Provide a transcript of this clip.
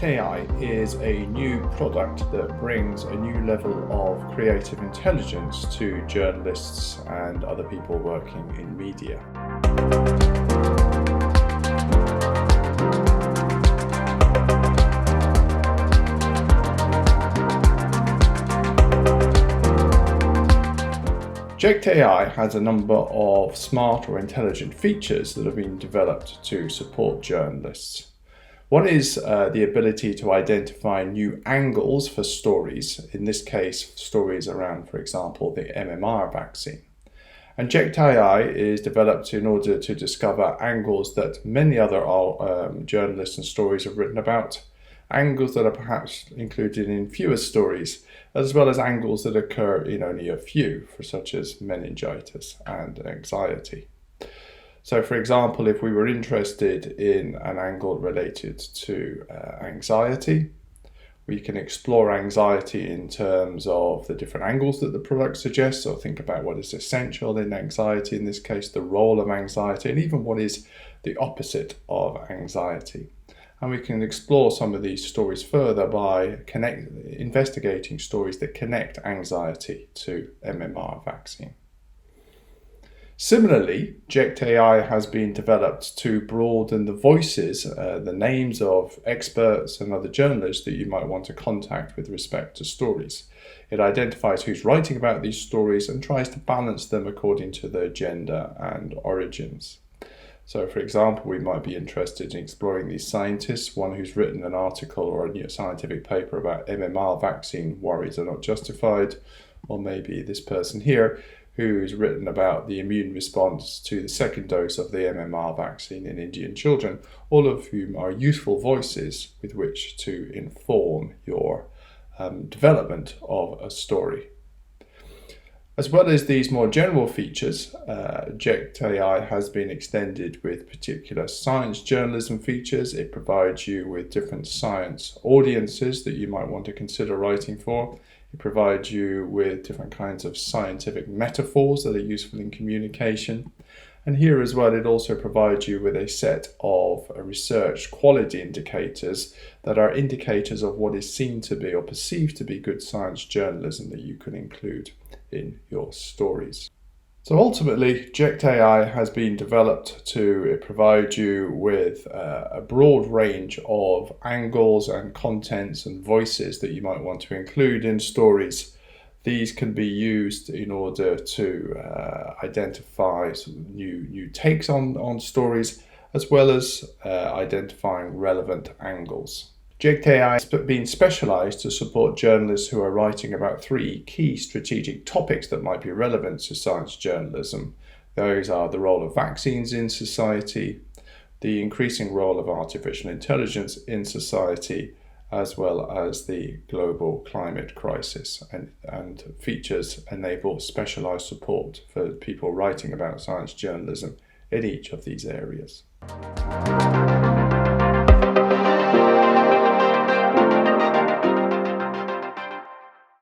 JECT.AI is a new product that brings a new level of creative intelligence to journalists and other people working in media. JECT.AI has a number of smart or intelligent features that have been developed to support journalists. One is the ability to identify new angles for stories, in this case stories around, for example, the MMR vaccine. And JECT.AI is developed in order to discover angles that many other journalists and stories have written about, angles that are perhaps included in fewer stories, as well as angles that occur in only a few, such as meningitis and anxiety. So, for example, if we were interested in an angle related to anxiety, we can explore anxiety in terms of the different angles that the product suggests. So think about what is essential in anxiety, in this case, the role of anxiety, and even what is the opposite of anxiety. And we can explore some of these stories further by investigating stories that connect anxiety to MMR vaccine. Similarly, JECT.AI has been developed to broaden the voices, the names of experts and other journalists that you might want to contact with respect to stories. It identifies who's writing about these stories and tries to balance them according to their gender and origins. So, for example, we might be interested in exploring these scientists, one who's written an article or a new scientific paper about MMR vaccine worries are not justified, or maybe this person here who's written about the immune response to the second dose of the MMR vaccine in Indian children, all of whom are useful voices with which to inform your development of a story. As well as these more general features, JECT.AI has been extended with particular science journalism features. It provides you with different science audiences that you might want to consider writing for. It provides you with different kinds of scientific metaphors that are useful in communication. And here as well, it also provides you with a set of research quality indicators that are indicators of what is seen to be or perceived to be good science journalism that you can include in your stories. So ultimately, JECT.AI has been developed to provide you with a broad range of angles and contents and voices that you might want to include in stories. These can be used in order to identify some new takes on stories, as well as identifying relevant angles. JECT.AI has been specialized to support journalists who are writing about three key strategic topics that might be relevant to science journalism. Those are the role of vaccines in society, the increasing role of artificial intelligence in society, as well as the global climate crisis, and features enable specialized support for people writing about science journalism in each of these areas.